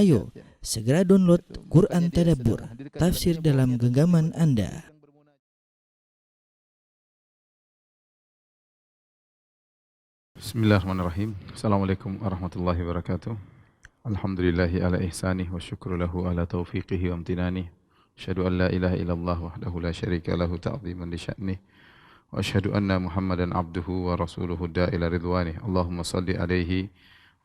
Ayo, segera download Quran Tadabbur, tafsir dalam genggaman Anda. Bismillahirrahmanirrahim. Assalamualaikum warahmatullahi wabarakatuh. Alhamdulillahi ala ihsanih wa syukru lahu ala taufiqihi wa amtinanih. Asyhadu an la ilaha illallah wahdahu la syarika lahu ta'ziman li sya'nih. Wa asyhadu anna Muhammadan abduhu wa rasuluhu da'ila ridwanih. Allahumma salli alaihi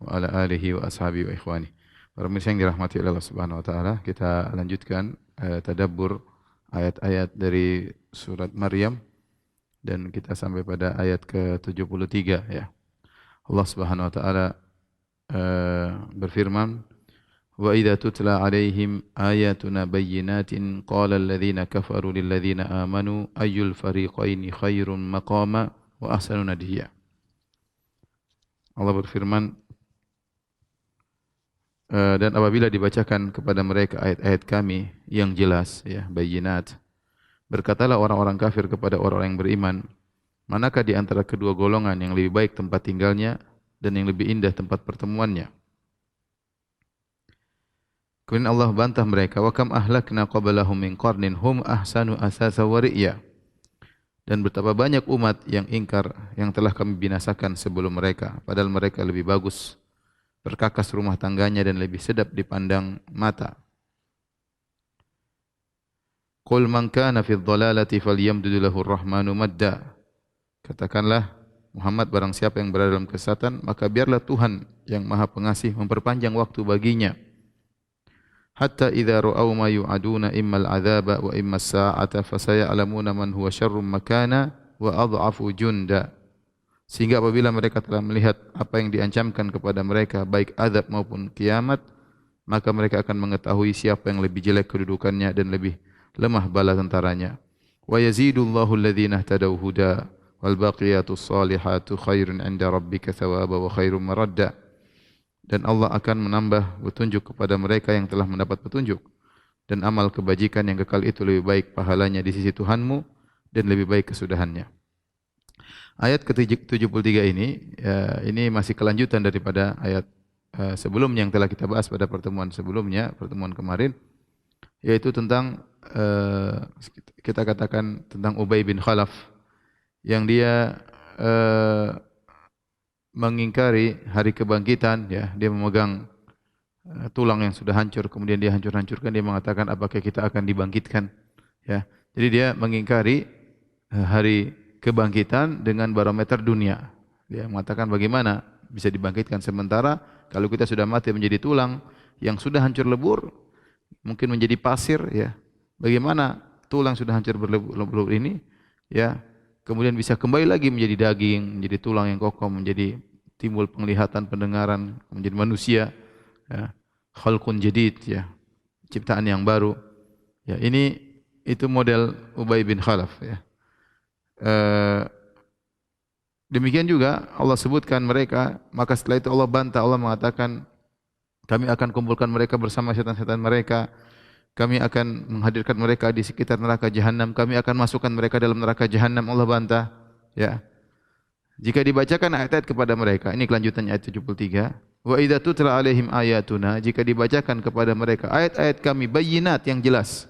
wa ala alihi wa ashabihi wa ikhwanih. Para pemirsa yang dirahmati oleh Allah Subhanahu wa taala, kita lanjutkan tadabbur ayat-ayat dari surat Maryam dan kita sampai pada ayat ke-73 ya. Allah Subhanahu wa taala berfirman, "Wa idza tutla 'alaihim ayatuna bayyinatin qala alladziina kafaru lil ladziina aamanu ayyul fariqaini khairum maqama wa ahsanu nadiya." Allah berfirman, dan apabila dibacakan kepada mereka ayat-ayat kami yang jelas ya, bayyinat, berkatalah orang-orang kafir kepada orang-orang yang beriman, manakah di antara kedua golongan yang lebih baik tempat tinggalnya dan yang lebih indah tempat pertemuannya? Kemudian Allah bantah mereka, wa kam ahlakna qablahum min qarnin hum ahsanu asasa wa ri'ya. Dan betapa banyak umat yang ingkar yang telah kami binasakan sebelum mereka, padahal mereka lebih bagus perkakas rumah tangganya dan lebih sedap dipandang mata. Qul man kana fi dhalalati falyamdud lahu ar-rahmanu madda. Katakanlah Muhammad, barang siapa yang berada dalam kesesatan, maka biarlah Tuhan yang Maha Pengasih memperpanjang waktu baginya. Hatta idza ra'aw ma yu'aduna imma al-'adzaba wa imma as-sa'ata fasaya'lamuna man huwa syarrum makana wa adhafu junda. Sehingga apabila mereka telah melihat apa yang diancamkan kepada mereka, baik azab maupun kiamat, maka mereka akan mengetahui siapa yang lebih jelek kedudukannya dan lebih lemah bala tentaranya. Wa yazidullahu alladhina ihtadaw huda wal baqiyatus salihatu khairun 'inda rabbika thawaba wa khairum maradda. Dan Allah akan menambah petunjuk kepada mereka yang telah mendapat petunjuk, dan amal kebajikan yang kekal itu lebih baik pahalanya di sisi Tuhanmu dan lebih baik kesudahannya. Ayat ke-73 ini masih kelanjutan daripada ayat sebelumnya yang telah kita bahas pada pertemuan sebelumnya, pertemuan kemarin, yaitu tentang kita katakan tentang Ubay bin Khalaf yang dia mengingkari hari kebangkitan ya. Dia memegang tulang yang sudah hancur, kemudian dia hancur-hancurkan, dia mengatakan apakah kita akan dibangkitkan ya. Jadi dia mengingkari hari kebangkitan dengan barometer dunia. Dia mengatakan bagaimana bisa dibangkitkan sementara kalau kita sudah mati menjadi tulang yang sudah hancur lebur, mungkin menjadi pasir ya. Bagaimana tulang sudah hancur berlebur ini ya, kemudian bisa kembali lagi menjadi daging, menjadi tulang yang kokoh, menjadi timbul penglihatan, pendengaran, menjadi manusia ya. Khalqun jadid ya, ciptaan yang baru. Ya, itu model Ubay bin Khalaf ya. Demikian juga Allah sebutkan mereka, maka setelah itu Allah bantah, Allah mengatakan kami akan kumpulkan mereka bersama setan-setan mereka, kami akan menghadirkan mereka di sekitar neraka jahanam, kami akan masukkan mereka dalam neraka jahanam. Allah bantah ya. Jika dibacakan ayat-ayat kepada mereka, ini kelanjutannya ayat 73, wa idza tutla alaihim ayatuna, jika dibacakan kepada mereka ayat-ayat kami bayyinat yang jelas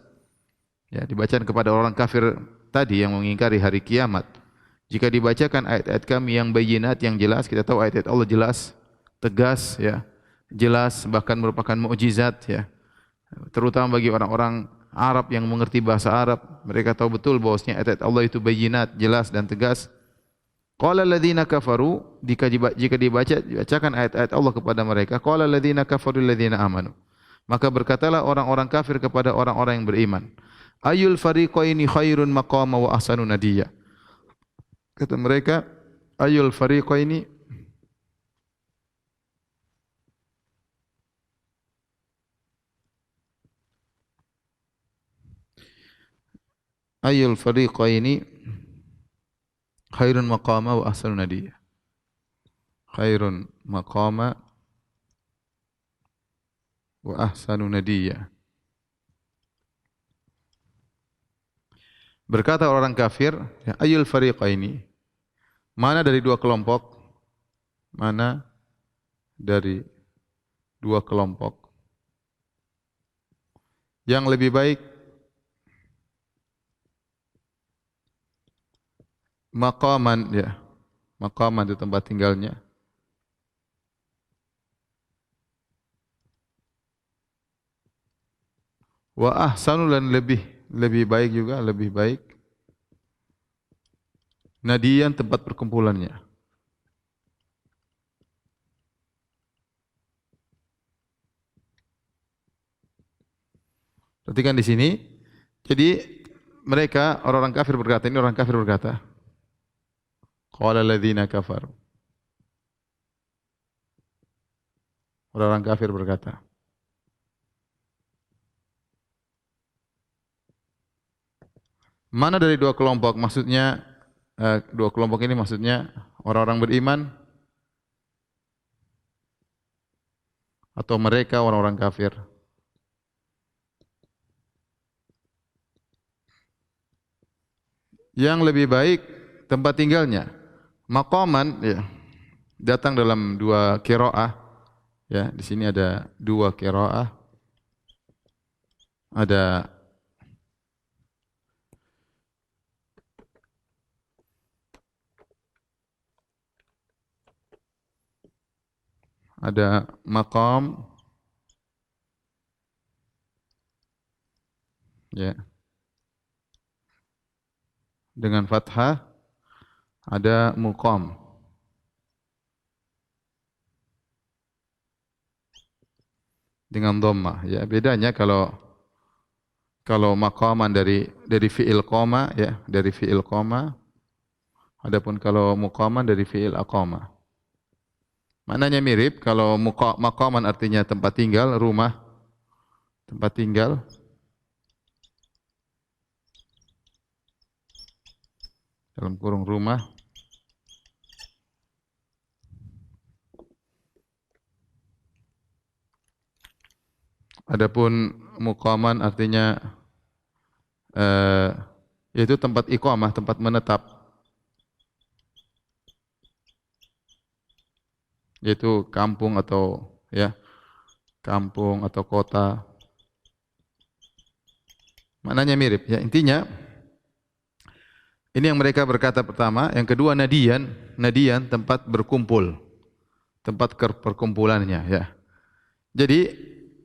ya, dibacakan kepada orang kafir tadi yang mengingkari hari kiamat. Jika dibacakan ayat-ayat kami yang bayyinat yang jelas, kita tahu ayat-ayat Allah jelas, tegas ya, jelas, bahkan merupakan mukjizat ya. Terutama bagi orang-orang Arab yang mengerti bahasa Arab, mereka tahu betul bahwasanya ayat-ayat Allah itu bayyinat, jelas dan tegas. Qala alladziina kafaru, jika dibacakan ayat-ayat Allah kepada mereka, qala alladziina kafaru lil ladziina amanu, maka berkatalah orang-orang kafir kepada orang-orang yang beriman, ayyul fariqaini khairun maqama wa ahsanu nadiya. Kata mereka, ayyul fariqaini, ayyul fariqaini khairun maqama wa ahsanu nadiya. Khairun maqama wa ahsanu nadiya. Berkata orang kafir, ayyul fariqaini, mana dari dua kelompok Yang lebih baik maqaman, ya. Maqaman itu tempat tinggalnya. Wa ahsanu, dan lebih baik juga, lebih baik nadiyan, tempat perkumpulannya. Perhatikan di sini. Jadi mereka orang-orang kafir berkata, ini orang kafir berkata, qala alladziina kafaru. Orang-orang kafir berkata, mana dari dua kelompok? Maksudnya dua kelompok ini maksudnya orang-orang beriman atau mereka orang-orang kafir? Yang lebih baik tempat tinggalnya. Maqaman, ya, datang dalam dua qiraah, ya. Di sini ada dua qiraah. Ada maqam, ya, dengan fathah, ada muqam dengan dhammah, ya. Bedanya kalau maqaman dari fi'il qama, ya, dari fi'il qama. Adapun kalau muqaman dari fi'il aqama. Maknanya mirip. Kalau maqaman artinya tempat tinggal, rumah, tempat tinggal. Dalam kurung rumah. Adapun muqaman artinya yaitu tempat iqamah, tempat menetap. Yaitu kampung atau, ya, kampung atau kota. Maknanya mirip, ya. Intinya ini yang mereka berkata pertama. Yang kedua nadiyan, tempat berkumpul, tempat perkumpulannya, ya. Jadi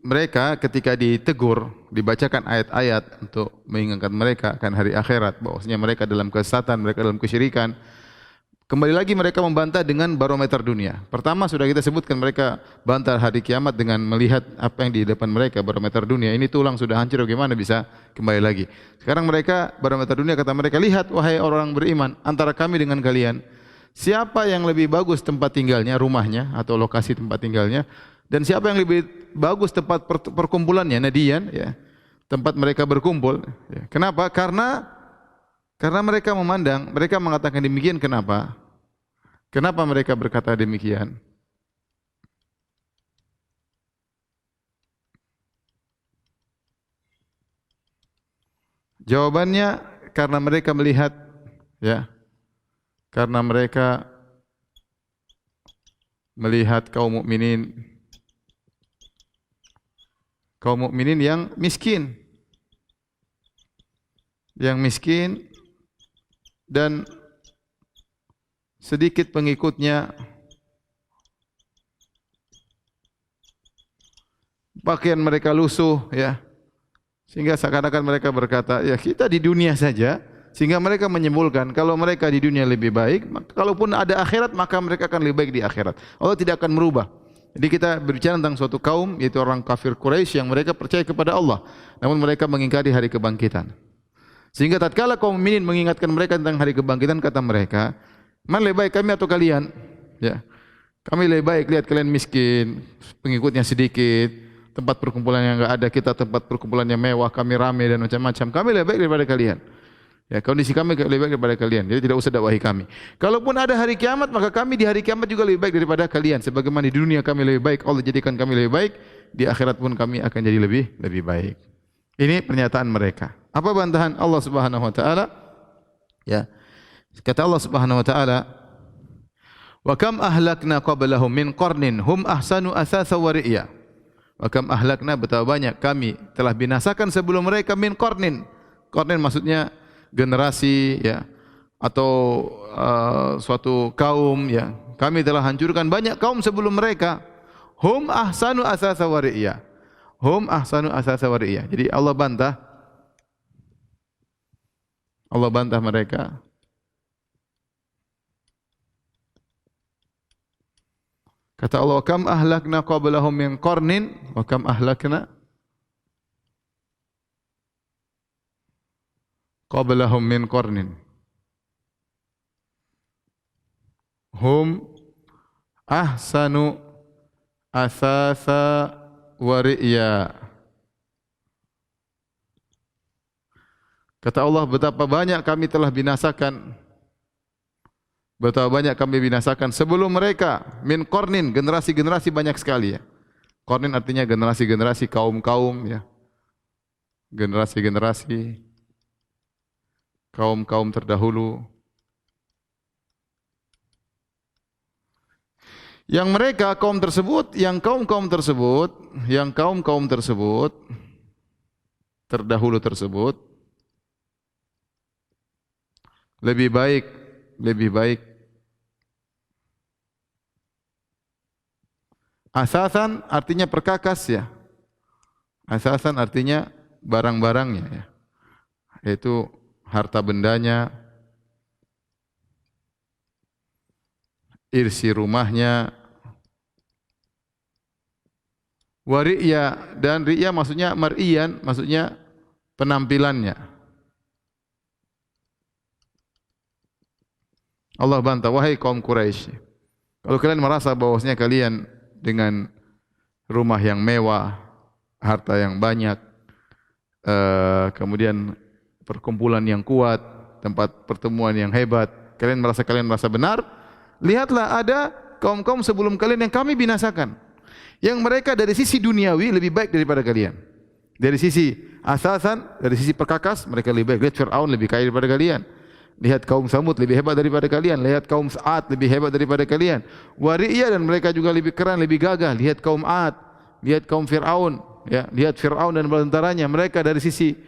mereka ketika ditegur, dibacakan ayat-ayat untuk mengingatkan mereka akan hari akhirat, bahwasanya mereka dalam kesesatan, mereka dalam kesyirikan. Kembali lagi mereka membantah dengan barometer dunia. Pertama sudah kita sebutkan, mereka bantah hari kiamat dengan melihat apa yang di depan mereka, barometer dunia. Ini tulang sudah hancur, bagaimana bisa kembali lagi? Sekarang mereka, barometer dunia, kata mereka, lihat wahai orang beriman, antara kami dengan kalian, siapa yang lebih bagus tempat tinggalnya, rumahnya atau lokasi tempat tinggalnya, dan siapa yang lebih bagus tempat perkumpulannya, nadiyan, ya, tempat mereka berkumpul. Ya. Kenapa? Karena mereka memandang, mereka mengatakan demikian. Kenapa? Kenapa mereka berkata demikian? Jawabannya karena mereka melihat, ya, karena mereka melihat kaum mukminin yang miskin, dan sedikit pengikutnya, pakaian mereka lusuh, ya, sehingga seakan-akan mereka berkata, ya kita di dunia saja, sehingga mereka menyimpulkan kalau mereka di dunia lebih baik, kalaupun ada akhirat maka mereka akan lebih baik di akhirat. Allah tidak akan merubah. Jadi kita berbicara tentang suatu kaum, yaitu orang kafir Quraisy yang mereka percaya kepada Allah, namun mereka mengingkari hari kebangkitan. Sehingga tatkala kaum mukminin mengingatkan mereka tentang hari kebangkitan, kata mereka, mana lebih baik, kami atau kalian? Ya, kami lebih baik, lihat kalian miskin, pengikutnya sedikit, tempat perkumpulan yang enggak ada, kita tempat perkumpulannya mewah, kami ramai dan macam-macam. Kami lebih baik daripada kalian. Ya, kondisi kami lebih baik daripada kalian. Jadi tidak usah dakwahi kami. Kalaupun ada hari kiamat, maka kami di hari kiamat juga lebih baik daripada kalian. Sebagaimana di dunia kami lebih baik, Allah jadikan kami lebih baik, di akhirat pun kami akan jadi lebih baik. Ini pernyataan mereka. Apa bantahan Allah Subhanahu wa taala? Ya. Kata Allah Subhanahu wa taala, "Wa kam ahlakna qablahum min qarnin hum ahsanu athasa wa ri'ya." Wa kam ahlakna, betapa banyak kami telah binasakan sebelum mereka min qarnin. Qarnin maksudnya generasi ya, atau suatu kaum ya. Kami telah hancurkan banyak kaum sebelum mereka. Hum ahsanu asasa wa ri'ya. Hum ahsanu asasa wa ri'ya. Jadi Allah bantah mereka. Kata Allah, kam ahlakna qablahum min qarnin wa kam ahlakna qablahum min qarnin. Hum ahsanu asasa wa ri'ya. Kata Allah, betapa banyak kami telah binasakan. Betapa banyak kami binasakan sebelum mereka min qarnin, generasi-generasi banyak sekali ya. Qarnin artinya generasi-generasi, kaum-kaum ya. Generasi-generasi kaum-kaum terdahulu. Yang mereka kaum tersebut, yang kaum-kaum tersebut terdahulu tersebut lebih baik. Asasan artinya perkakas ya. Asasan artinya barang-barangnya ya. Yaitu harta bendanya, irsi rumahnya, wari'ya, dan ri'ya maksudnya mar'iyan, maksudnya penampilannya. Allah bantah, wahai kaum Quraisy, kalau kalian merasa bahwasanya kalian dengan rumah yang mewah, harta yang banyak, kemudian perkumpulan yang kuat, tempat pertemuan yang hebat, kalian merasa benar, lihatlah ada kaum-kaum sebelum kalian yang kami binasakan, yang mereka dari sisi duniawi lebih baik daripada kalian. Dari sisi asasan, dari sisi perkakas, mereka lebih baik. Lihat Fir'aun lebih kaya daripada kalian. Lihat kaum Samud lebih hebat daripada kalian. Lihat kaum Sa'ad lebih hebat daripada kalian. Wari'iyah, dan mereka juga lebih keren, lebih gagah. Lihat kaum 'Ad, lihat kaum Fir'aun, ya, lihat Fir'aun dan tentaranya. Mereka dari sisi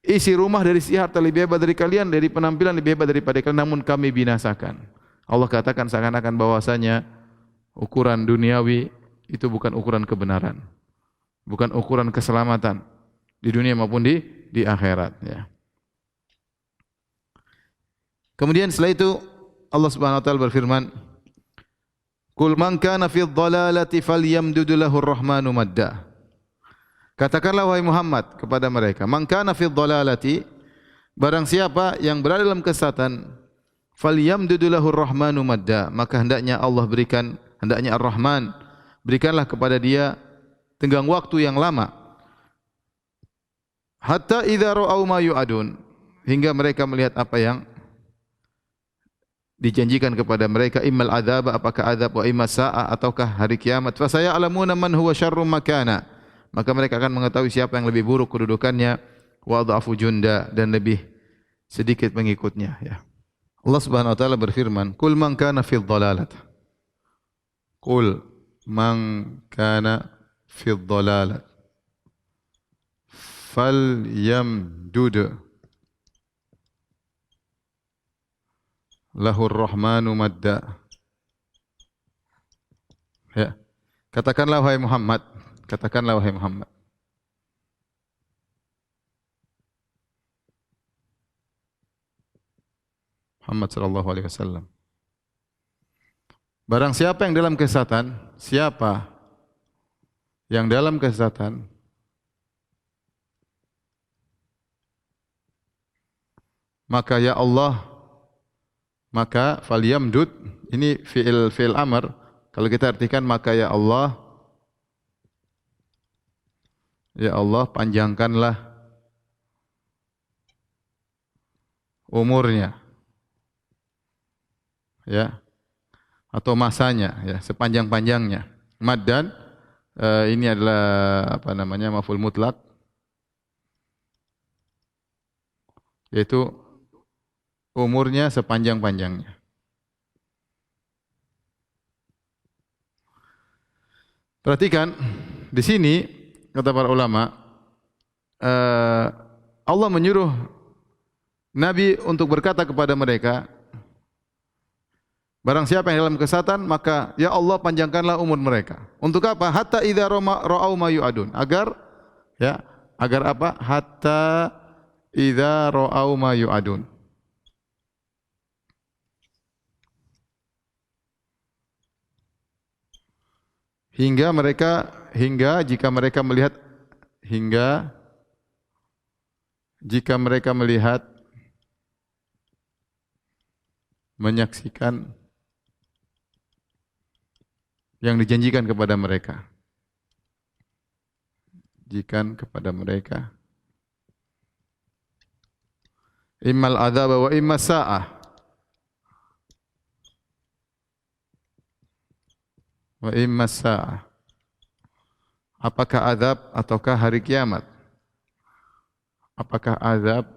isi rumah, dari sisi harta lebih hebat dari kalian, dari penampilan lebih hebat daripada kalian, namun kami binasakan. Allah katakan seakan-akan bahwasanya ukuran duniawi itu bukan ukuran kebenaran, bukan ukuran keselamatan di dunia maupun di akhirat ya. Kemudian setelah itu Allah Subhanahu wa taala berfirman, "Qul man kana fi dhalalati falyamdud lahu ar-rahmanu madda." Katakanlah wahai Muhammad kepada mereka, man kana fi dhalalati, barang siapa yang berada dalam kesesatan, falyamdud lahu ar-rahmanu madda, maka hendaknya Allah berikan, hendaknya Ar-Rahman berikanlah kepada dia tenggang waktu yang lama. Hatta idza ra'au ma yu'adun, hingga mereka melihat apa yang dijanjikan kepada mereka, immal adzab, apakah azab, wa imma sa'a, ataukah hari kiamat. Fa saya'lamuna man huwa syarrum makana, maka mereka akan mengetahui siapa yang lebih buruk kedudukannya, wa adhafu junda, dan lebih sedikit pengikutnya ya. Allah Subhanahu wa taala berfirman, "Qul man kana fi dhalalat." Qul man kana fi dhalalat falyamdud lahur rahmanu madda. Ya. Katakanlah wahai Muhammad, katakanlah wahai Muhammad, Muhammad sallallahu alaihi wasallam, barang siapa yang dalam kesesatan, siapa yang dalam kesesatan, maka ya Allah, maka falyamdud, ini fi'il amr, kalau kita artikan maka ya Allah panjangkanlah umurnya ya, atau masanya ya, sepanjang-panjangnya. Maddan ini adalah apa namanya, maf'ul mutlak, yaitu umurnya sepanjang-panjangnya. Perhatikan Di sini kata para ulama, Allah menyuruh Nabi untuk berkata kepada mereka, barang siapa yang dalam kesesatan, maka ya Allah panjangkanlah umur mereka. Untuk apa? Hatta idza ra'au ma yu'adun. Agar apa? Hatta idza ra'au ma yu'adun. Hingga jika mereka melihat menyaksikan yang dijanjikan kepada mereka. Immal adzab wa imma sa'ah. Wa imma sa'ah. Apakah azab ataukah hari kiamat? Apakah azab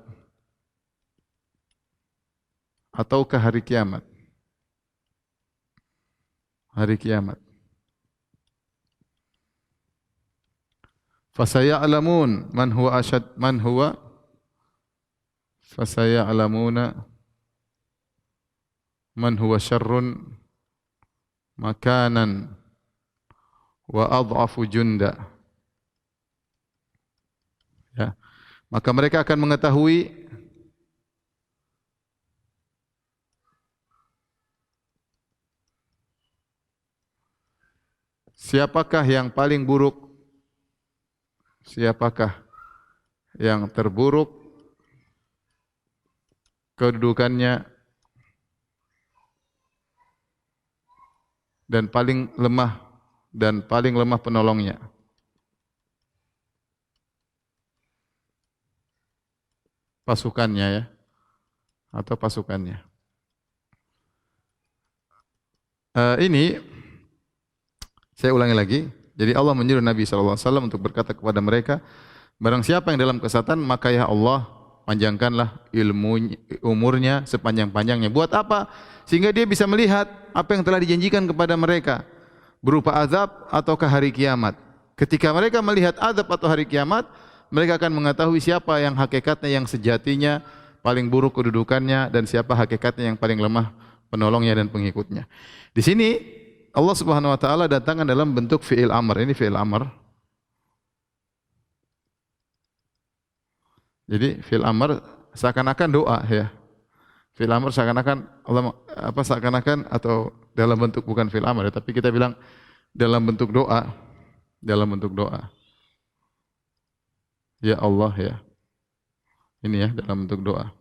ataukah hari kiamat? Hari kiamat. Fasaya'lamun man huwa fasaya'lamuna man huwa syarrun makanan wa adhafu junda. Ya. Maka mereka akan mengetahui siapakah yang paling buruk, siapakah yang terburuk kedudukannya dan paling lemah penolongnya. Pasukannya ya, atau pasukannya. Ini saya ulangi lagi. Jadi Allah menyuruh Nabi SAW untuk berkata kepada mereka, barang siapa yang dalam kesesatan, maka ya Allah panjangkanlah umurnya sepanjang-panjangnya. Buat apa? Sehingga dia bisa melihat apa yang telah dijanjikan kepada mereka berupa azab ataukah hari kiamat. Ketika mereka melihat azab atau hari kiamat, mereka akan mengetahui siapa yang hakikatnya, yang sejatinya paling buruk kedudukannya, dan siapa hakikatnya yang paling lemah penolongnya dan pengikutnya. Di sini Allah Subhanahu wa taala datangkan dalam bentuk fi'il amr. Ini fi'il amr. Jadi fi'il amr seakan-akan doa ya. Fi'il amr seakan-akan atau dalam bentuk bukan fi'il amr ya, tapi kita bilang dalam bentuk doa. Dalam bentuk doa. Ya Allah ya. Ini ya dalam bentuk doa.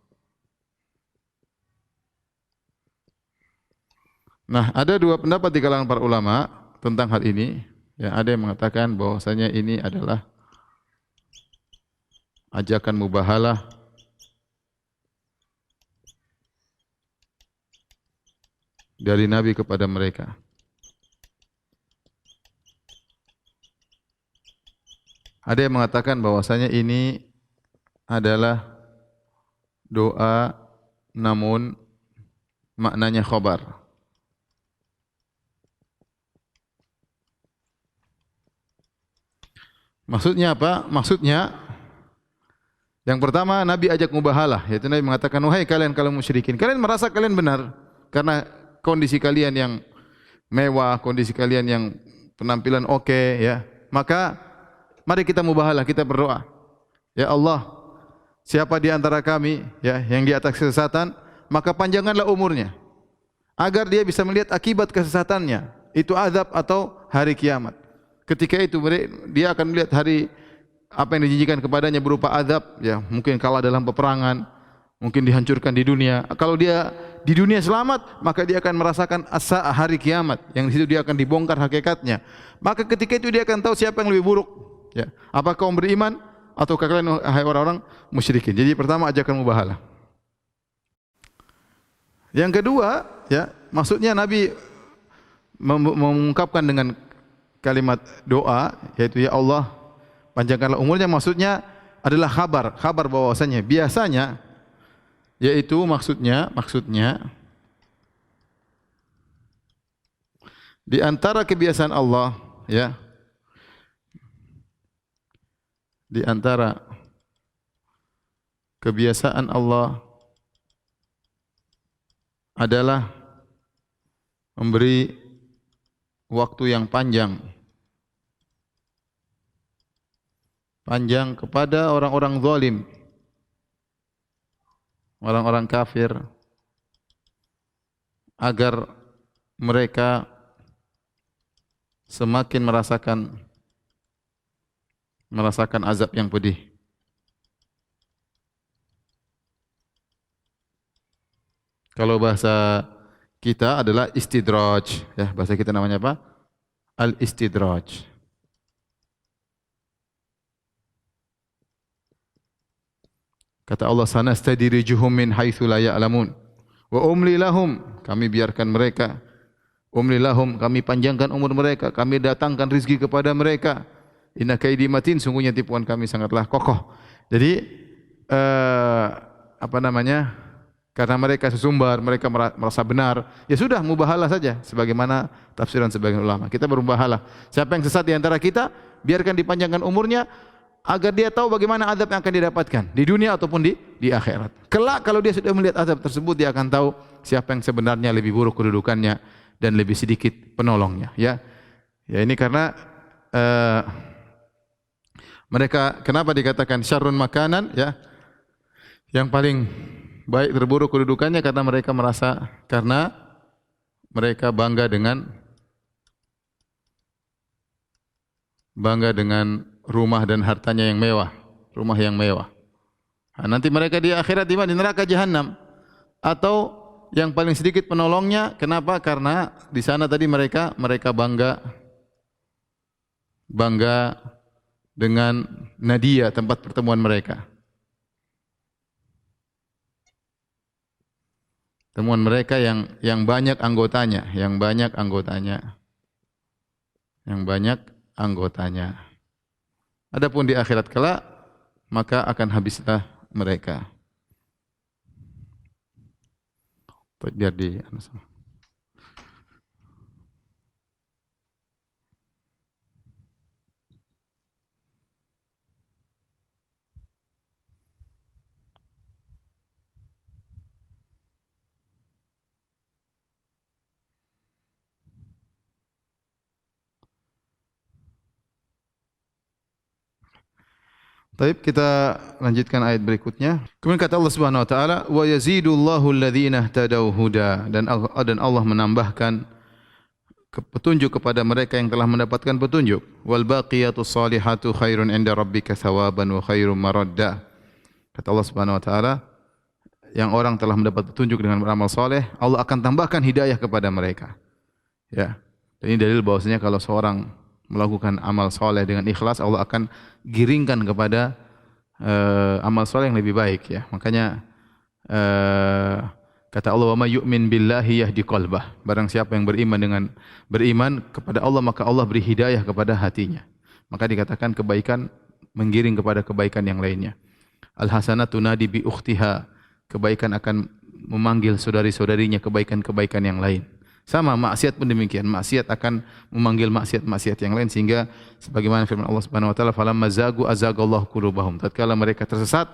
Nah, ada dua pendapat di kalangan para ulama tentang hal ini. Ya, ada yang mengatakan bahwasanya ini adalah ajakan mubahalah dari Nabi kepada mereka. Ada yang mengatakan bahwasanya ini adalah doa namun maknanya khabar. Maksudnya apa? Maksudnya yang pertama Nabi ajak mubahalah, yaitu Nabi mengatakan, wahai kalian kalau musyrikin, kalian merasa kalian benar karena kondisi kalian yang mewah, kondisi kalian yang penampilan oke, ya. Maka mari kita mubahalah, kita berdoa. Ya Allah, siapa di antara kami ya yang di atas kesesatan, maka panjangkanlah umurnya agar dia bisa melihat akibat kesesatannya, itu azab atau hari kiamat. Ketika itu dia akan melihat hari apa yang dijanjikan kepadanya berupa azab, ya mungkin kalah dalam peperangan, mungkin dihancurkan di dunia. Kalau dia di dunia selamat, maka dia akan merasakan asa hari kiamat, yang di situ dia akan dibongkar hakikatnya. Maka ketika itu dia akan tahu siapa yang lebih buruk. Ya, apakah kaum beriman atau kalian hai orang-orang musyrikin. Jadi pertama ajakan mubahalah. Yang kedua, ya maksudnya Nabi mengungkapkan dengan kalimat doa, yaitu ya Allah panjangkanlah umurnya, maksudnya adalah kabar bahwasanya biasanya, yaitu maksudnya di antara kebiasaan Allah ya, di antara kebiasaan Allah adalah memberi waktu yang panjang kepada orang-orang zalim, orang-orang kafir, agar mereka semakin merasakan azab yang pedih. Kalau bahasa kita adalah istidraj, ya, bahasa kita namanya apa? Al-istidraj. Kata Allah, sanastadrijuhum min haitsu la ya'lamun wa umli lahum, kami biarkan mereka, umli lahum, kami panjangkan umur mereka, kami datangkan rizki kepada mereka. Inna kaidi matin, sungguhnya tipuan kami sangatlah kokoh. Jadi karena mereka sesumbar, mereka merasa benar, ya sudah, mubahalah saja, sebagaimana tafsiran sebagian ulama. Kita bermubahalah. Siapa yang sesat di antara kita, biarkan dipanjangkan umurnya, agar dia tahu bagaimana azab yang akan didapatkan di dunia ataupun di akhirat. Kelak kalau dia sudah melihat azab tersebut, dia akan tahu siapa yang sebenarnya lebih buruk kedudukannya dan lebih sedikit penolongnya. Ya ini karena mereka, kenapa dikatakan syarrun makanan, ya, yang paling baik terburuk kedudukannya, karena mereka bangga dengan rumah dan hartanya yang mewah, rumah yang mewah. Nah, nanti mereka di akhirat di mana? Di neraka jahanam. Atau yang paling sedikit penolongnya, kenapa? Karena di sana tadi mereka bangga dengan nadia, tempat pertemuan mereka. Temuan mereka yang banyak anggotanya, Adapun di akhirat kelak, maka akan habislah mereka. Biar di Baik, kita lanjutkan ayat berikutnya. Kemudian kata Allah Subhanahu wa taala, "Wa yazidullahu alladhina ihtadaw huda." Dan Allah menambahkan petunjuk kepada mereka yang telah mendapatkan petunjuk. "Wal baqiyatus salihatu khairun 'inda rabbika thawaban wa khairum maradda." Kata Allah Subhanahu wa taala, yang orang telah mendapat petunjuk dengan beramal saleh, Allah akan tambahkan hidayah kepada mereka. Ya. Dan ini dalil bahwasanya kalau seorang melakukan amal soleh dengan ikhlas, Allah akan giringkan kepada amal soleh yang lebih baik, ya. Makanya kata Allah, "Wa may yu'min billahi yahdi qalbah." Barang siapa yang beriman kepada Allah, maka Allah beri hidayah kepada hatinya. Maka dikatakan kebaikan menggiring kepada kebaikan yang lainnya. Al-hasanatu nadi bi ukhtiha. Kebaikan akan memanggil saudari-saudarinya kebaikan-kebaikan yang lain. Sama maksiat pun demikian, maksiat akan memanggil maksiat-maksiat yang lain, sehingga sebagaimana firman Allah Subhanahu wa taala, "Falamma zagu azagallahu qulubahum." Tatkala mereka tersesat,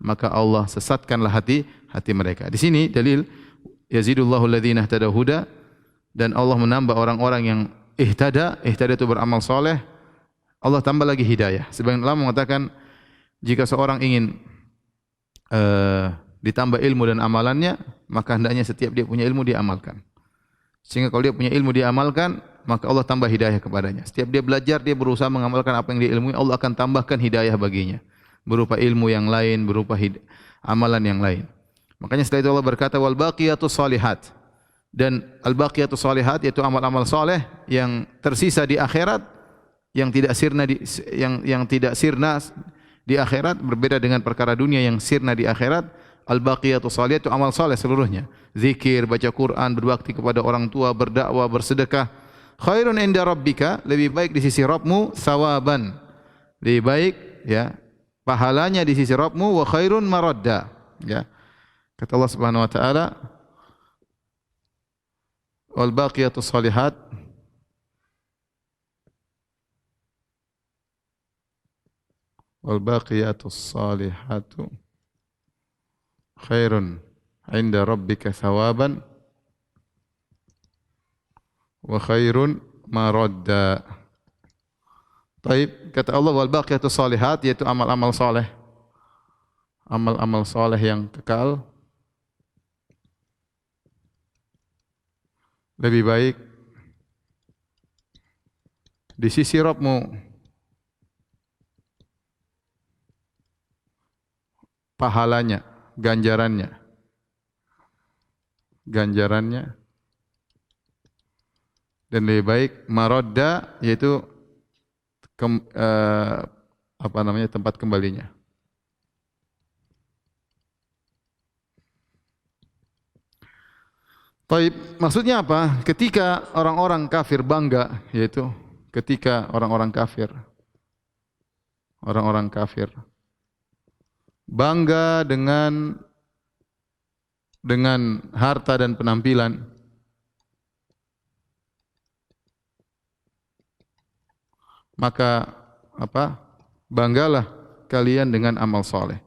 maka Allah sesatkanlah hati mereka. Di sini dalil yazidullahu alladhina ihtadaw huda, dan Allah menambah orang-orang yang ihtada itu beramal soleh, Allah tambah lagi hidayah. Sebagian ulama mengatakan jika seorang ingin ditambah ilmu dan amalannya, maka hendaknya setiap dia punya ilmu dia amalkan. Sehingga kalau dia punya ilmu dia amalkan, maka Allah tambah hidayah kepadanya. Setiap dia belajar, dia berusaha mengamalkan apa yang dia ilmui, Allah akan tambahkan hidayah baginya, berupa ilmu yang lain, berupa amalan yang lain. Makanya setelah itu Allah berkata, "Wal baqiyatus shalihat." Dan al baqiyatus shalihat yaitu amal-amal saleh yang tersisa di akhirat, yang tidak sirna di akhirat, berbeda dengan perkara dunia yang sirna di akhirat. Al-baqiyatus shalihah itu amal saleh seluruhnya. Zikir, baca Quran, berbakti kepada orang tua, berdakwah, bersedekah. Khairun inda rabbika, lebih baik di sisi Rabbmu, sawaban. Lebih baik, ya, pahalanya di sisi Rabbmu, wa khairun maradda. Ya. Kata Allah Subhanahu wa taala, wal baqiyatus shalihat wal baqiyatus salihatu khairun 'inda rabbika thawaban wa khairun maradda. Taib, kata Allah wal baqiyatus salihat, yaitu amal-amal saleh. Amal-amal saleh yang kekal lebih baik di sisi Rabbmu, pahalanya, ganjarannya, dan lebih baik maradda, yaitu tempat kembalinya. Taib, maksudnya apa? Ketika orang-orang kafir bangga, yaitu ketika orang-orang kafir bangga dengan harta dan penampilan, maka apa? Banggalah kalian dengan amal soleh.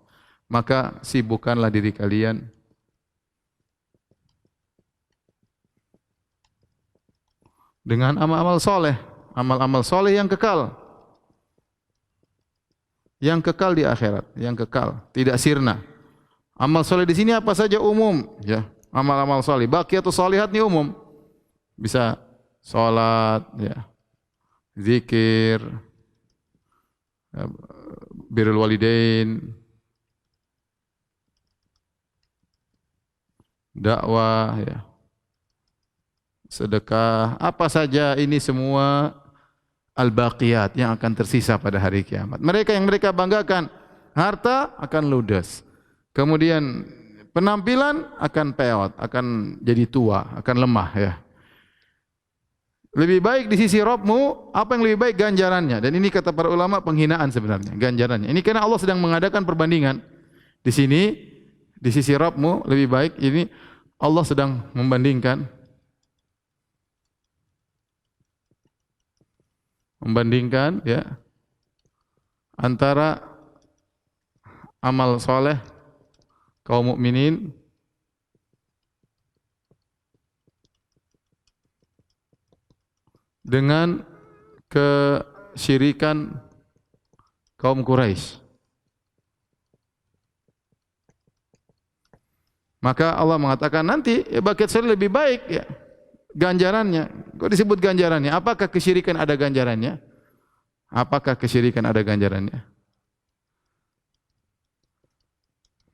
Maka sibukkanlah diri kalian dengan amal-amal soleh, amal-amal soleh yang kekal di akhirat, yang kekal, tidak sirna. Amal soleh di sini apa saja umum, ya. Amal-amal soleh, baqiyatus shalihat ini umum, bisa salat, ya, zikir, ya, birrul walidain, dakwah, ya, sedekah, apa saja ini semua al-baqiyat yang akan tersisa pada hari kiamat. Mereka yang mereka banggakan, harta akan ludes. Kemudian penampilan akan peot, akan jadi tua, akan lemah, ya. Lebih baik di sisi Rabbmu, apa yang lebih baik ganjarannya. Dan ini kata para ulama penghinaan sebenarnya, ganjarannya. Ini karena Allah sedang mengadakan perbandingan. Di sini, di sisi Rabbmu lebih baik, ini Allah sedang membandingkan ya, antara amal soleh kaum mukminin dengan kesyirikan kaum Quraisy. Maka Allah mengatakan nanti ya, baqiyat soleh lebih baik, ya, ganjarannya. Kok disebut ganjarannya? Apakah kesyirikan ada ganjarannya?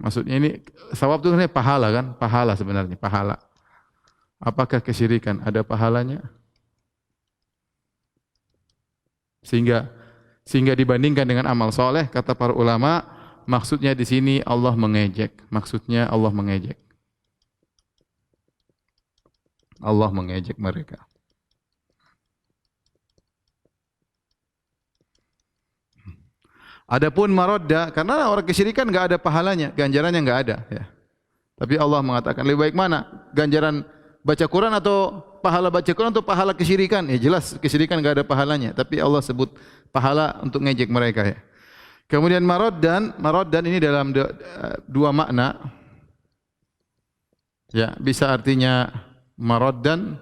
Maksudnya ini sawab itu sebenarnya pahala, kan? Pahala sebenarnya, pahala. Apakah kesyirikan ada pahalanya? Sehingga dibandingkan dengan amal soleh, kata para ulama, maksudnya di sini Allah mengejek. Allah mengejek mereka. Adapun maradda, karena orang kesyirikan enggak ada pahalanya, ganjarannya enggak ada, ya. Tapi Allah mengatakan lebih baik mana? Ganjaran baca Quran atau pahala baca Quran atau pahala kesyirikan? Ya jelas kesyirikan enggak ada pahalanya, tapi Allah sebut pahala untuk ngejek mereka, ya. Kemudian maraddan ini dalam dua makna. Ya, bisa artinya maraddan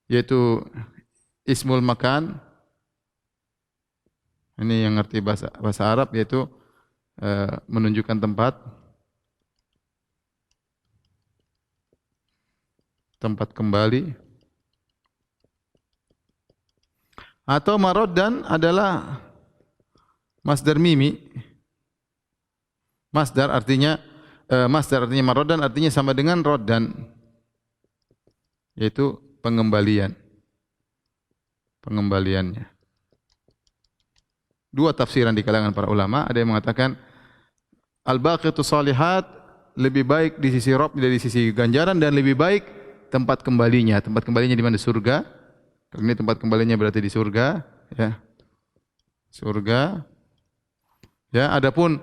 yaitu ismul makan. Ini yang ngerti bahasa Arab, yaitu menunjukkan tempat kembali. Atau maraddan adalah masdar mimi. Masdar artinya maraddan artinya sama dengan roddan, yaitu pengembaliannya. Dua tafsiran di kalangan para ulama, ada yang mengatakan al-baqiyatus shalihat lebih baik di sisi Rabb, dari sisi ganjaran, dan lebih baik tempat kembalinya. Tempat kembalinya di mana? Surga. Ini tempat kembalinya berarti di surga, ya. Surga. Ya, adapun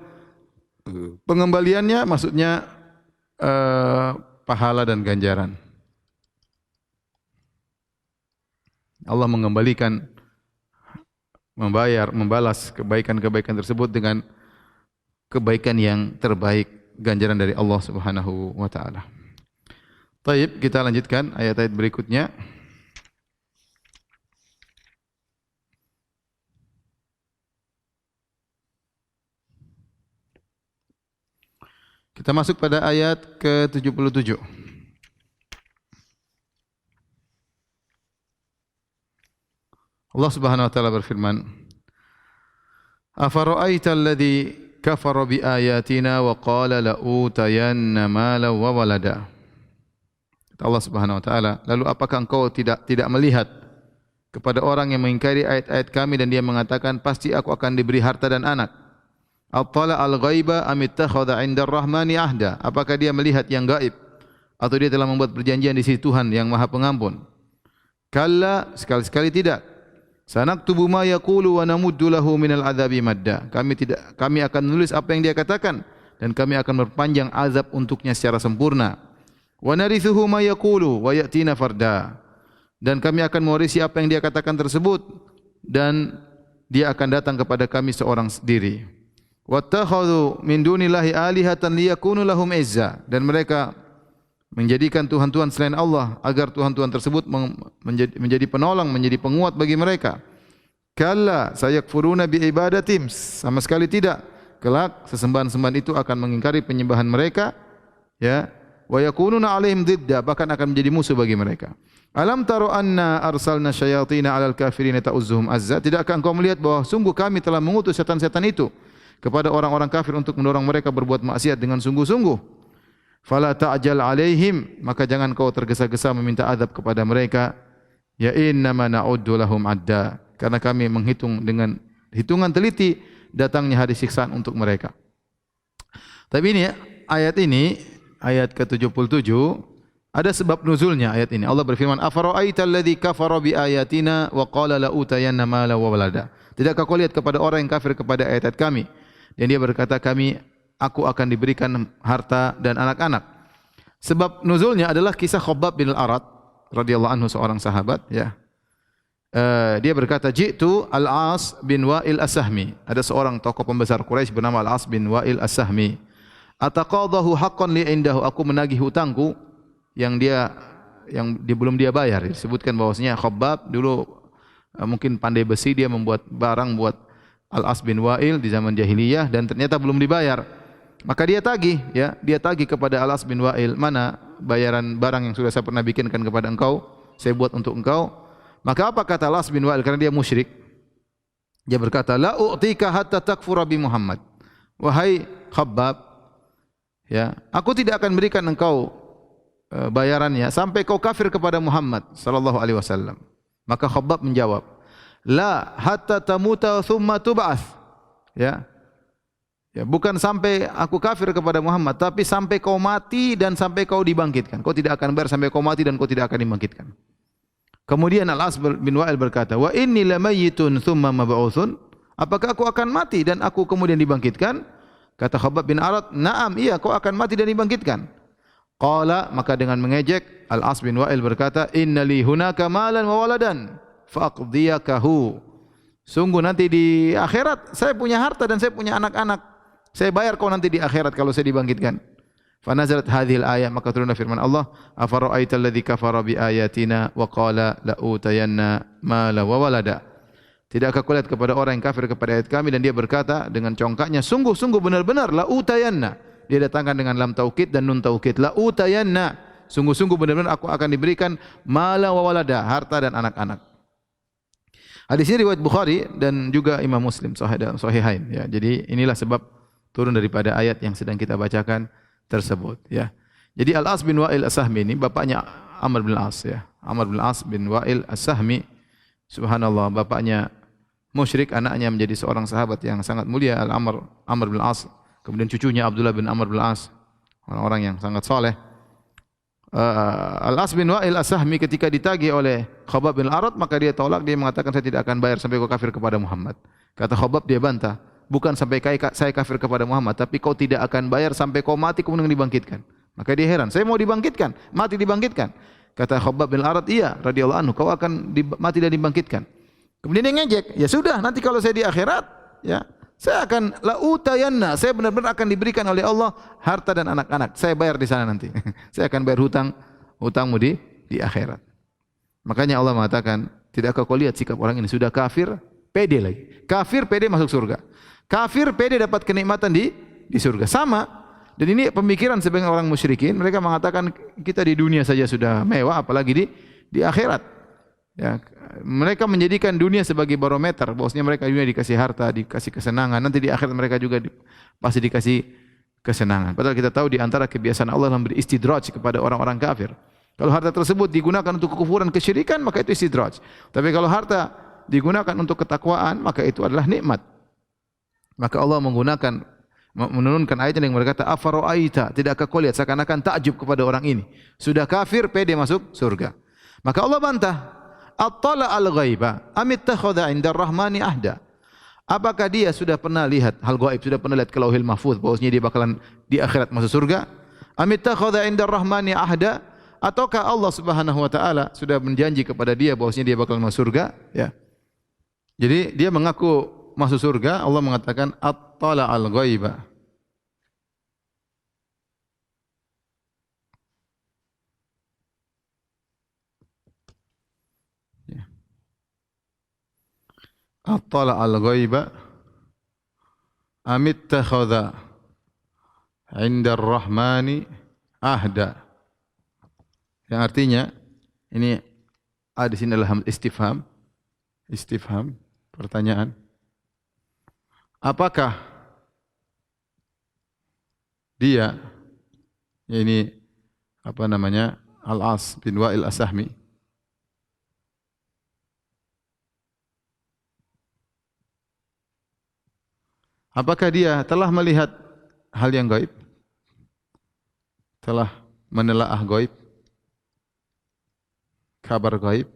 pengembaliannya maksudnya pahala dan ganjaran. Allah mengembalikan membalas kebaikan-kebaikan tersebut dengan kebaikan yang terbaik, ganjaran dari Allah Subhanahu wa taala. Baik, kita lanjutkan ayat-ayat berikutnya. Kita masuk pada ayat ke-77. Allah Subhanahu wa taala berfirman, "Afara'aita alladhi kafara bi ayatina wa qala la utayanna mala wa walada." Kata Allah Subhanahu wa taala, lalu apakah engkau tidak melihat kepada orang yang mengingkari ayat-ayat kami dan dia mengatakan pasti aku akan diberi harta dan anak? Attala al-ghaiba am ittakhadha 'inda ar-rahmani ahda? Apakah dia melihat yang gaib atau dia telah membuat perjanjian di sisi Tuhan yang Maha Pengampun? Kalla, sekali-sekali tidak. Sanaktubu ma yaqulu wa namuddu lahu minal adzabi madda. Kami akan menulis apa yang dia katakan dan kami akan memperpanjang azab untuknya secara sempurna. Wa narithuhu ma yaqulu wa ya'tina farda. Dan kami akan mewarisi apa yang dia katakan tersebut dan dia akan datang kepada kami seorang diri. Wattakhadhu min dunillahi alihatan liyakunu lahum izza. Dan mereka menjadikan tuhan-tuhan selain Allah agar tuhan-tuhan tersebut menjadi penolong, menjadi penguat bagi mereka. Kalla sayakfuruna bi ibadatim, sama sekali tidak. Kelak sesembahan-sembahan itu akan mengingkari penyembahan mereka, ya. Wa yakununa alaihim didda, bahkan akan menjadi musuh bagi mereka. Alam taro anna arsalna syayatina 'alal kafirin ta'uzzuhum azza? Tidakkah engkau melihat bahwa sungguh kami telah mengutus setan-setan itu kepada orang-orang kafir untuk mendorong mereka berbuat maksiat dengan sungguh-sungguh? Fala ta'jal alaihim, maka jangan kau tergesa-gesa meminta azab kepada mereka. Ya innama na'uddu lahum adda, karena kami menghitung dengan hitungan teliti datangnya hari siksaan untuk mereka. Tapi ini ayat ke-77 ada sebab nuzulnya ayat ini. Allah berfirman, "Afara'aital ladzi kafara bi ayatina wa qala la utayanna mala wa walada." Tidakkah kau lihat kepada orang yang kafir kepada ayat-ayat kami dan dia berkata aku akan diberikan harta dan anak-anak. Sebab nuzulnya adalah kisah Khabbab bin al-Arat radhiyallahu anhu, seorang sahabat, ya. Dia berkata, "Ji'tu Al-As bin Wa'il As-Sahmi." Ada seorang tokoh pembesar Quraisy bernama Al-As bin Wa'il As-Sahmi. "Ataqadahu haqqan li indahu." Aku menagih hutangku yang belum dia bayar. Disebutkan bahwasanya Khabbab dulu mungkin pandai besi, dia membuat barang buat Al-As bin Wa'il di zaman jahiliyah dan ternyata belum dibayar. Maka dia tagih kepada Al-As bin Wa'il, "Mana bayaran barang yang sudah saya pernah bikinkan kepada engkau, saya buat untuk engkau?" Maka apa kata Al-As bin Wa'il, karena dia musyrik. Dia berkata, "La u'tika hatta takfura bi Muhammad." Wahai Khabbab, ya, aku tidak akan berikan engkau bayarannya sampai kau kafir kepada Muhammad sallallahu alaihi wasallam. Maka Khabbab menjawab, "La hatta tamuta thumma tub'ats." Ya. Ya, bukan sampai aku kafir kepada Muhammad, tapi sampai kau mati dan sampai kau dibangkitkan. Kau tidak akan bayar sampai kau mati dan kau tidak akan dibangkitkan. Kemudian Al-As bin Wa'il berkata, "Wa inni lamayyitun thumma mab'utsun." Apakah aku akan mati dan aku kemudian dibangkitkan? Kata Khabbab bin Arat, "Na'am, iya, kau akan mati dan dibangkitkan." Qala, maka dengan mengejek Al-As bin Wa'il berkata, "Inna li hunaka malan wa waladan faqdiyakahu." Sungguh nanti di akhirat saya punya harta dan saya punya anak-anak. Saya bayar kau nanti di akhirat kalau saya dibangkitkan. Fa nazalat hadhil ayat, maka turunlah firman Allah, "Afara'aital ladzi kafara bi ayatina wa qala la utayanna mala wa walada." Tidakkah kau lihat kepada orang yang kafir kepada ayat kami dan dia berkata dengan congkaknya, "Sungguh-sungguh benar-benar la utayanna." Dia datangkan dengan lam taukid dan nun taukid, la utayanna. Sungguh-sungguh benar-benar aku akan diberikan mala wa walada, harta dan anak-anak. Hadis ini riwayat Bukhari dan juga Imam Muslim sahih dalam sahihain, ya. Jadi inilah sebab turun daripada ayat yang sedang kita bacakan tersebut, ya. Jadi Al-As bin Wa'il As-Sahmi ini bapaknya Amr bin Al-As, ya. Amr bin Al-As bin Wa'il As-Sahmi, subhanallah, bapaknya musyrik, anaknya menjadi seorang sahabat yang sangat mulia, Amr bin Al-As. Kemudian cucunya Abdullah bin Amr bin Al-As, orang-orang yang sangat saleh. Al-As bin Wa'il As-Sahmi ketika ditagih oleh Khabbab bin Al-Arat, maka dia tolak, dia mengatakan, "Saya tidak akan bayar sampai kau kafir kepada Muhammad." Kata Khabbab, dia bantah, "Bukan sampai saya kafir kepada Muhammad, tapi kau tidak akan bayar sampai kau mati kemudian dibangkitkan." Maka dia heran, "Saya mau dibangkitkan, mati dibangkitkan." Kata Khabbab bin Al-Arat, "Iya, radhiyallahu anhu, kau akan mati dan dibangkitkan." Kemudian dia ngejek, ya sudah, nanti kalau saya di akhirat, ya saya akan lautayanna, saya benar-benar akan diberikan oleh Allah harta dan anak-anak. Saya bayar di sana nanti. Saya akan bayar hutangmu di akhirat. Makanya Allah mengatakan, tidakkah kau lihat sikap orang ini sudah kafir, pede lagi. Kafir pede masuk surga. Kafir pede dapat kenikmatan di surga. Sama. Dan ini pemikiran sebagian orang musyrikin, mereka mengatakan kita di dunia saja sudah mewah, apalagi di akhirat. Ya, mereka menjadikan dunia sebagai barometer, bahwasanya mereka dunia dikasih harta, dikasih kesenangan, nanti di akhirat mereka juga pasti dikasih kesenangan. Padahal kita tahu di antara kebiasaan Allah memberi istidraj kepada orang-orang kafir. Kalau harta tersebut digunakan untuk kekufuran, kesyirikan, maka itu istidraj. Tapi kalau harta digunakan untuk ketakwaan, maka itu adalah nikmat. Maka Allah menurunkan ayat yang berkata, afara'aita, tidakkah kau lihat, seakan-akan takjub kepada orang ini. Sudah kafir, pede masuk surga. Maka Allah bantah, attala al-ghaiba amittakhadha 'inda ar-rahmani ahda. Apakah dia sudah pernah lihat hal gaib, sudah pernah lihat ke Lauhil Mahfuz bahwasanya dia bakalan di akhirat masuk surga? Amittakhadha 'inda ar-rahmani ahda, ataukah Allah Subhanahu wa taala sudah menjanji kepada dia bahwasanya dia bakalan masuk surga? Ya. Jadi dia mengaku masuk surga, Allah mengatakan attala al-ghaiba. Attala al-ghaiba amittakhadha 'inda ar-rahmani ahda. Yang artinya ini ada di sini adalah istifham, pertanyaan. Apakah dia, ini apa namanya, Al-As bin Wa'il As-Sahmi, apakah dia telah melihat hal yang gaib? Telah menelaah gaib? Kabar gaib?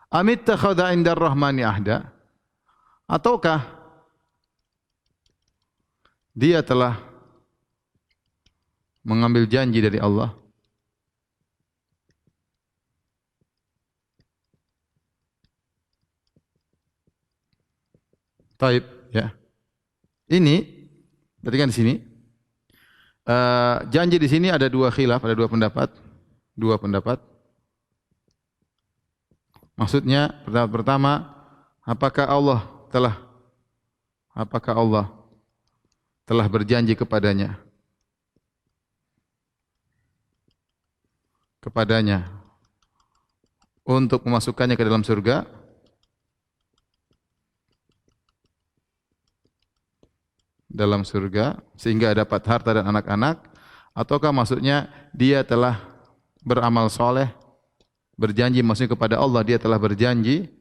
Amittakhadha 'inda ar-rahmani ahda? Ataukah dia telah mengambil janji dari Allah? Taib, ya. Ini perhatikan di sini. Janji di sini ada dua khilaf, ada dua pendapat. Maksudnya pertama, apakah Allah telah berjanji kepadanya untuk memasukkannya ke dalam surga? Sehingga dapat harta dan anak-anak, ataukah maksudnya dia telah beramal soleh, berjanji maksudnya kepada Allah, dia telah berjanji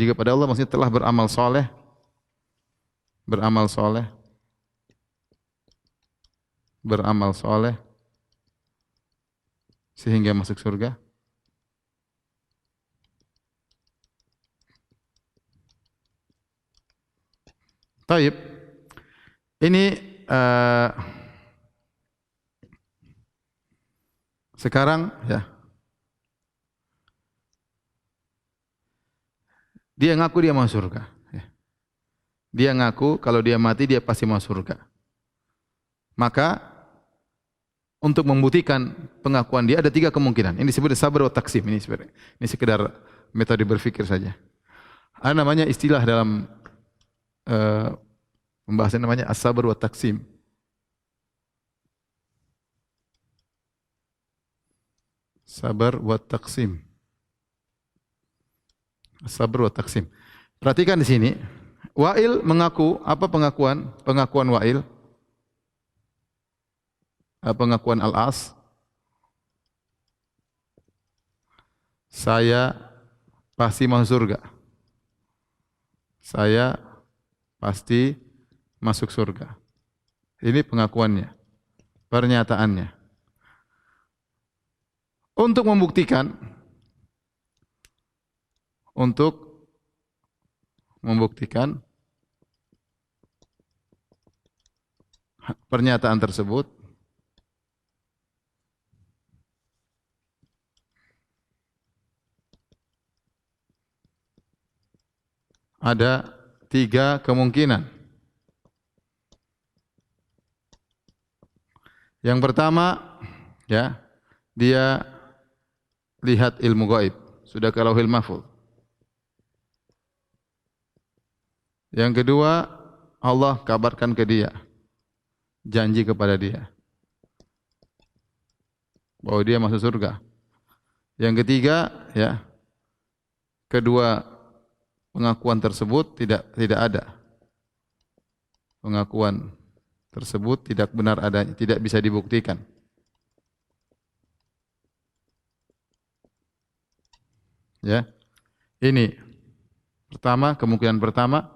kepada Allah, maksudnya telah beramal soleh sehingga masuk surga? Taib, ini sekarang ya, dia ngaku dia masuk surga. Dia ngaku kalau dia mati dia pasti masuk surga. Maka untuk membuktikan pengakuan dia ada tiga kemungkinan. Ini disebut sabar wa taksim. Ini sekedar metode berpikir saja. Ada namanya istilah dalam pembahasan namanya as-sabar wa taksim. Sabar wa taksim. Sabar wa taksim. Perhatikan di sini. Wa'il mengaku, apa pengakuan? Pengakuan Wa'il. Pengakuan Al-As. Saya pasti masuk surga. Saya pasti masuk surga. Ini pengakuannya, pernyataannya. Untuk membuktikan pernyataan tersebut, ada 3 kemungkinan. Yang pertama, ya, dia lihat ilmu gaib, sudah ke Lauhil Mahfuz. Yang kedua, Allah kabarkan ke dia, janji kepada dia bahwa dia masuk surga. Yang ketiga, ya, kedua pengakuan tersebut tidak ada. Pengakuan tersebut tidak benar adanya, tidak bisa dibuktikan. Ya. Ini pertama, kemungkinan pertama,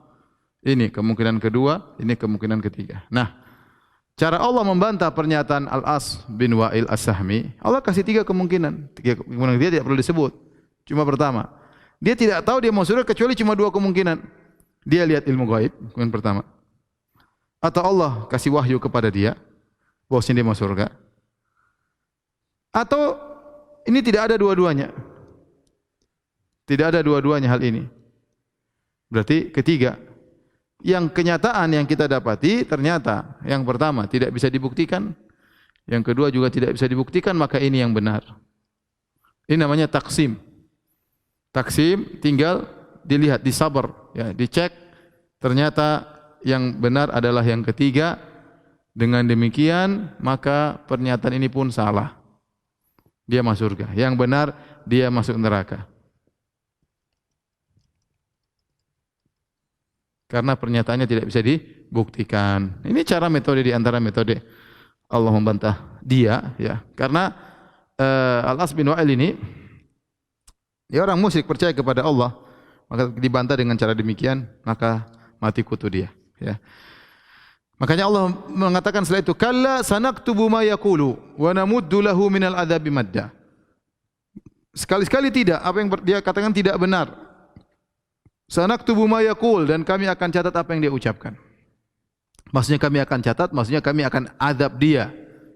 ini kemungkinan kedua, ini kemungkinan ketiga. Nah, cara Allah membantah pernyataan Al-As bin Wa'il As-Sahmi, Allah kasih 3 kemungkinan. 3 kemungkinan dia tidak perlu disebut. Cuma pertama, dia tidak tahu dia mau surga kecuali cuma 2 kemungkinan. Dia lihat ilmu gaib, kemungkinan pertama. Atau Allah kasih wahyu kepada dia bahwa dia mau surga. Atau ini tidak ada dua-duanya. Tidak ada dua-duanya hal ini. Berarti ketiga, yang kenyataan yang kita dapati ternyata yang pertama tidak bisa dibuktikan, yang kedua juga tidak bisa dibuktikan, maka ini yang benar. Ini namanya taksim. Taksim tinggal dilihat, disabar, ya, dicek. Ternyata yang benar adalah yang ketiga. Dengan demikian maka pernyataan ini pun salah. Dia masuk surga. Yang benar dia masuk neraka. Karena pernyataannya tidak bisa dibuktikan. Ini cara metode di antara metode Allah membantah dia, ya. Karena Al-As bin Wa'il ini dia orang musyrik, percaya kepada Allah, maka dibantah dengan cara demikian, maka mati kutu dia, ya. Makanya Allah mengatakan setelah itu, kalla sanaktubu ma yaqulu wa namuddu lahu minal adzabi madda. Sekali-sekali tidak, apa yang dia katakan tidak benar. Sanaktubu ma yaqul, dan kami akan catat apa yang dia ucapkan. Maksudnya kami akan catat, maksudnya kami akan azab dia.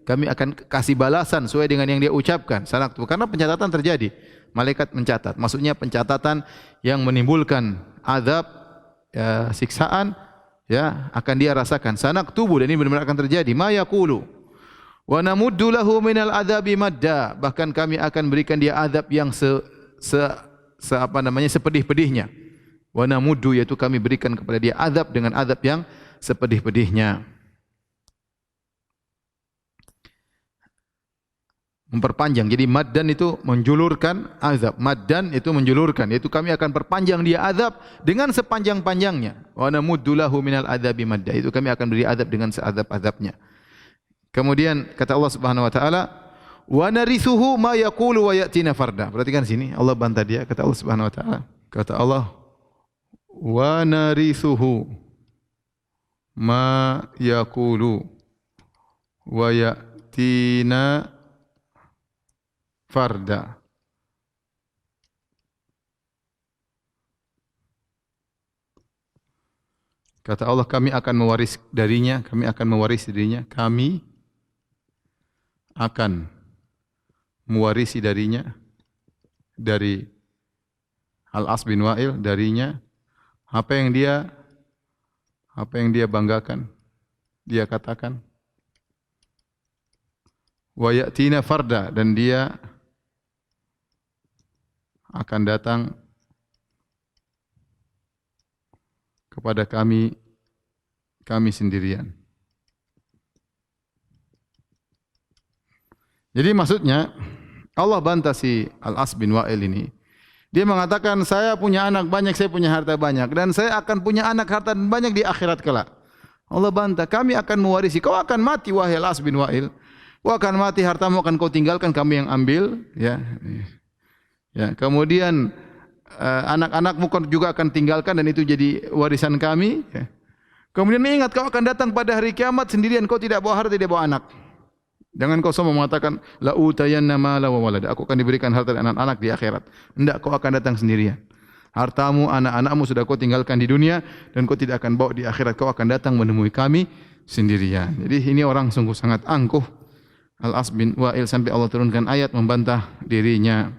Kami akan kasih balasan sesuai dengan yang dia ucapkan. Sanaktubu, karena pencatatan terjadi. Malaikat mencatat. Maksudnya pencatatan yang menimbulkan azab, ya, siksaan, ya, akan dia rasakan. Sanaktubu, dan ini benar-benar akan terjadi. Ma yaqulu wa namuddu lahu minal adzabi madda. Bahkan kami akan berikan dia azab yang sepedih-pedihnya. Wa namuddu, yaitu kami berikan kepada dia azab dengan azab yang sepedih-pedihnya. Memperpanjang. Jadi maddan itu menjulurkan azab. Maddan itu menjulurkan, yaitu kami akan perpanjang dia azab dengan sepanjang-panjangnya. Wa namuddu lahu minal adzabi madda. Itu kami akan beri azab dengan seazab-azabnya. Kemudian kata Allah Subhanahu wa taala, wa narithuhu ma yaqulu wa ya'tina farda. Perhatikan sini, Allah bantah dia, kata Allah Subhanahu wa taala. Kata Allah, wa narithuhu ma yaqulu wa ya'tina farda. Kata Allah, kami akan mewaris darinya, kami akan mewarisi darinya, kami akan mewarisi darinya, dari Al-As bin Wa'il, darinya apa yang dia banggakan, dia katakan, wa ya'tina farda, dan dia akan datang kepada kami sendirian. Jadi maksudnya Allah bantah si Al-As bin Wa'il ini. Dia mengatakan, saya punya anak banyak, saya punya harta banyak, dan saya akan punya anak harta banyak di akhirat kelak. Allah bantah, kami akan mewarisi. Kau akan mati wahai Al-As bin Wa'il. Kau akan mati, hartamu akan kau tinggalkan, kami yang ambil, ya. Ya, kemudian anak-anakmu juga akan tinggalkan, dan itu jadi warisan kami, ya. Kemudian ingat, kau akan datang pada hari kiamat sendirian, kau tidak bawa harta, tidak bawa anak. Jangan kau semua mengatakan, la utayanna mala wa walada, aku akan diberikan harta dan anak-anak di akhirat. Tidak, kau akan datang sendirian. Hartamu, anak-anakmu sudah kau tinggalkan di dunia, dan kau tidak akan bawa di akhirat. Kau akan datang menemui kami sendirian. Jadi ini orang sungguh sangat angkuh, Al-As bin Wa'il, sampai Allah turunkan ayat membantah dirinya.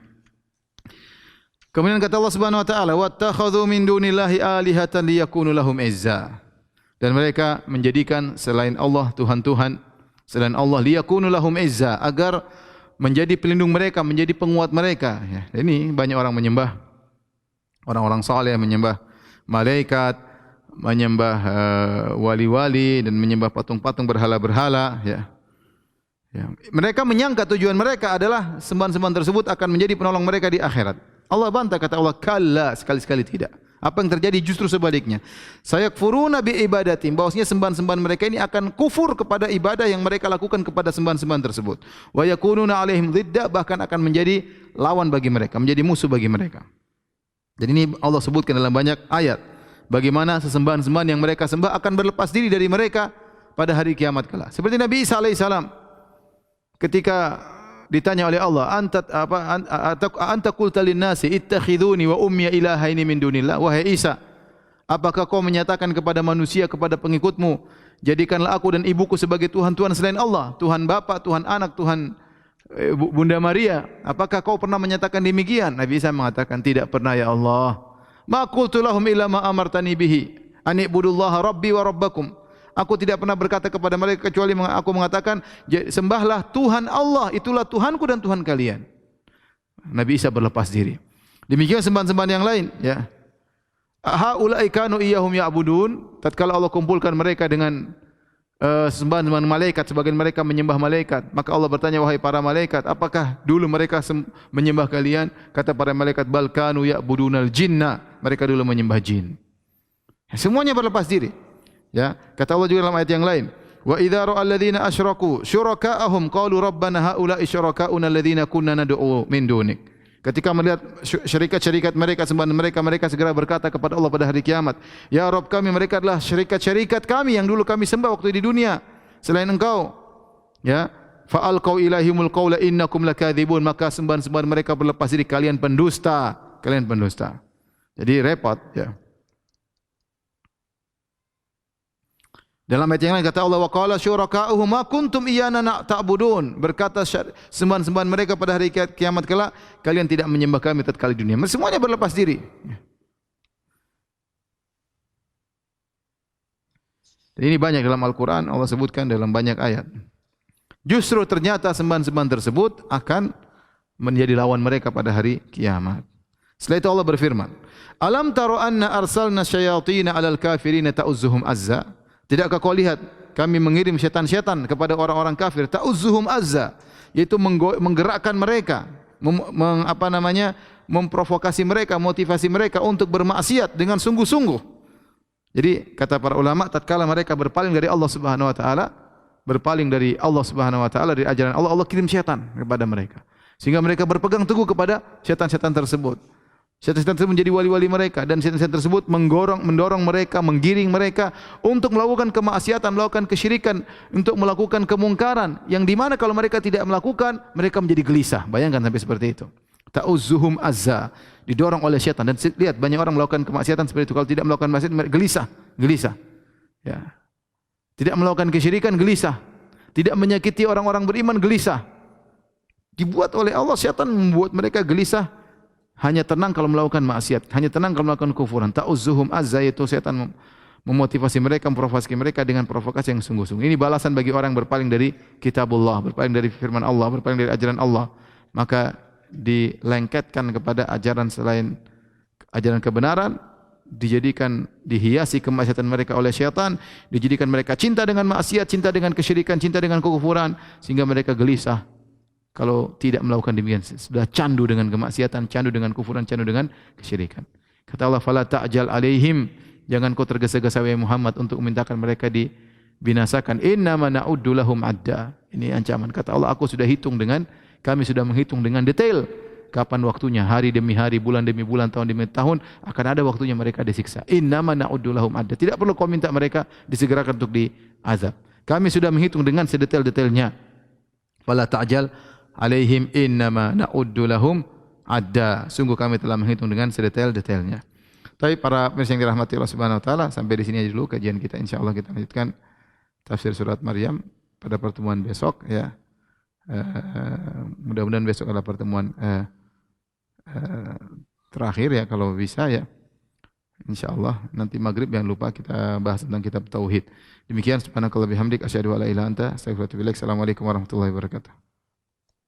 Kemudian kata Allah Subhanahu wa taala, "Wattakhadhu min dunillahi alihatan liyakunu lahum izza." Dan mereka menjadikan selain Allah tuhan-tuhan, selain Allah liyakunu lahum izza, agar menjadi pelindung mereka, menjadi penguat mereka. Ya, ini banyak orang menyembah orang-orang saleh, menyembah malaikat, menyembah wali-wali dan menyembah patung-patung berhala-berhala. Ya. Ya. Mereka menyangka tujuan mereka adalah sembahan-sembahan tersebut akan menjadi penolong mereka di akhirat. Allah bantah, kata Allah, kalla, sekali-sekali tidak. Apa yang terjadi justru sebaliknya. Sayakfuruna bi ibadatim, bahwasanya sembahan-sembahan mereka ini akan kufur kepada ibadah yang mereka lakukan kepada sembahan-sembahan tersebut. Wa yakununa alaihim dhidda, bahkan akan menjadi lawan bagi mereka, menjadi musuh bagi mereka. Jadi ini Allah sebutkan dalam banyak ayat bagaimana sesembahan-sembahan yang mereka sembah akan berlepas diri dari mereka pada hari kiamat kelak. Seperti Nabi Isa alaihissalam ketika ditanya oleh Allah, anta qulta lin-nasi ittakhiduni wa ummi ilahaini min dunillah, wahai Isa, apakah kau menyatakan kepada manusia, kepada pengikutmu, jadikanlah aku dan ibuku sebagai tuhan-tuhan selain Allah, Tuhan Bapa, Tuhan Anak, Tuhan Bunda Maria? Apakah kau pernah menyatakan demikian? Nabi Isa mengatakan, tidak pernah ya Allah. Ma qultu lahum illa ma amartani bihi an ibudullaha rabbi wa rabbakum. Aku tidak pernah berkata kepada mereka kecuali aku mengatakan, sembahlah Tuhan Allah, itulah Tuhanku dan Tuhan kalian. Nabi Isa berlepas diri. Demikian sembahan-sembahan yang lain, ya. Haula'i kanu iyyahum ya'budun. Tatkala Allah kumpulkan mereka dengan sembahan-sembahan malaikat, sebagian mereka menyembah malaikat, maka Allah bertanya, wahai para malaikat, apakah dulu mereka menyembah kalian? Kata para malaikat, bal kanu ya'budunal jinna. Mereka dulu menyembah jin. Semuanya berlepas diri. Ya, kata Allah juga dalam ayat yang lain, wa idza ra'al ladzina asyraku syuraka'ahum qalu rabbana haula'i syuraka'una alladzina kunna nad'u min dunik. Ketika melihat syarikat-syarikat mereka, sembahan mereka, mereka segera berkata kepada Allah pada hari kiamat, ya Rabb kami, mereka adalah syarikat-syarikat kami yang dulu kami sembah waktu di dunia selain Engkau. Ya, fa'alqau ilaihimul qaula innakum lakadzibun, maka sembahan-sembahan mereka berlepas diri, kalian pendusta, kalian pendusta. Jadi repot, ya. Dalam ayat yang lain kata Allah, wa qala syuraka'uhum ma kuntum iyyana ta'budun. Berkata sembahan-sembahan mereka pada hari kiamat kelak, kalian tidak menyembah kami tatkala di dunia. Semuanya berlepas diri. Dan ini banyak dalam Al-Quran, Allah sebutkan dalam banyak ayat. Justru ternyata sembahan-sembahan tersebut akan menjadi lawan mereka pada hari kiamat. Setelah itu Allah berfirman, alam taro anna arsalna syayatina alal kafirina ta'uzzuhum azza. Tidakkah kau lihat kami mengirim syaitan-syaitan kepada orang-orang kafir, ta'uzzuhum azza, yaitu menggerakkan mereka, memprovokasi mereka, motivasi mereka untuk bermaksiat dengan sungguh-sungguh. Jadi kata para ulama, tatkala mereka berpaling dari Allah Subhanahu wa taala, berpaling dari Allah Subhanahu wa taala, dari ajaran Allah, Allah kirim syaitan kepada mereka, sehingga mereka berpegang teguh kepada syaitan-syaitan tersebut. Syaitan-syaitan tersebut menjadi wali-wali mereka, dan syaitan-syaitan tersebut mendorong mereka, menggiring mereka untuk melakukan kemaksiatan, melakukan kesyirikan, untuk melakukan kemungkaran, yang dimana kalau mereka tidak melakukan, mereka menjadi gelisah. Bayangkan sampai seperti itu. Ta'uzzuhum azza, didorong oleh syaitan. Dan lihat banyak orang melakukan kemaksiatan seperti itu, kalau tidak melakukan maksiat mereka gelisah. Ya. Tidak melakukan kesyirikan gelisah. Tidak menyakiti orang-orang beriman gelisah. Dibuat oleh Allah, syaitan membuat mereka gelisah. Hanya tenang kalau melakukan maksiat, hanya tenang kalau melakukan kufuran. Ta'uzzuhum azza, itu setan memotivasi mereka, memprovokasi mereka dengan provokasi yang sungguh-sungguh. Ini balasan bagi orang berpaling dari kitabullah, berpaling dari firman Allah, berpaling dari ajaran Allah. Maka dilengketkan kepada ajaran selain ajaran kebenaran, dihiasi kemaksiatan mereka oleh syaitan, dijadikan mereka cinta dengan maksiat, cinta dengan kesyirikan, cinta dengan kekufuran, sehingga mereka gelisah kalau tidak melakukan demikian. Sudah candu dengan kemaksiatan, candu dengan kufuran, candu dengan kesyirikan. Kata Allah, fala ta'jal alaihim, jangan kau tergesa-gesa wahai Muhammad untuk memintakan mereka dibinasakan. Innama na'uddu lahum adda. Ini ancaman. Kata Allah, kami sudah menghitung dengan detail kapan waktunya, hari demi hari, bulan demi bulan, tahun demi tahun, akan ada waktunya mereka disiksa. Innama na'uddu lahum adda. Tidak perlu kau minta mereka disegerakan untuk diazab. Kami sudah menghitung dengan sedetail-detailnya. Fala ta'jal alaihim innama na'uddu lahum adda. Sungguh kami telah menghitung dengan sedetail-detailnya. Tapi para pemirsa yang dirahmati Allah Subhanahu wa taala, sampai di sini aja dulu kajian kita. Insyaallah kita lanjutkan tafsir surat Maryam pada pertemuan besok, ya. Mudah-mudahan besok adalah pertemuan terakhir ya kalau bisa ya. Insyaallah nanti maghrib jangan lupa kita bahas tentang kitab tauhid. Demikian subhanakallah bihamdik asyhadu an la ilaha illa anta astaghfiruka wa atubu ilaik. Assalamualaikum warahmatullahi wabarakatuh.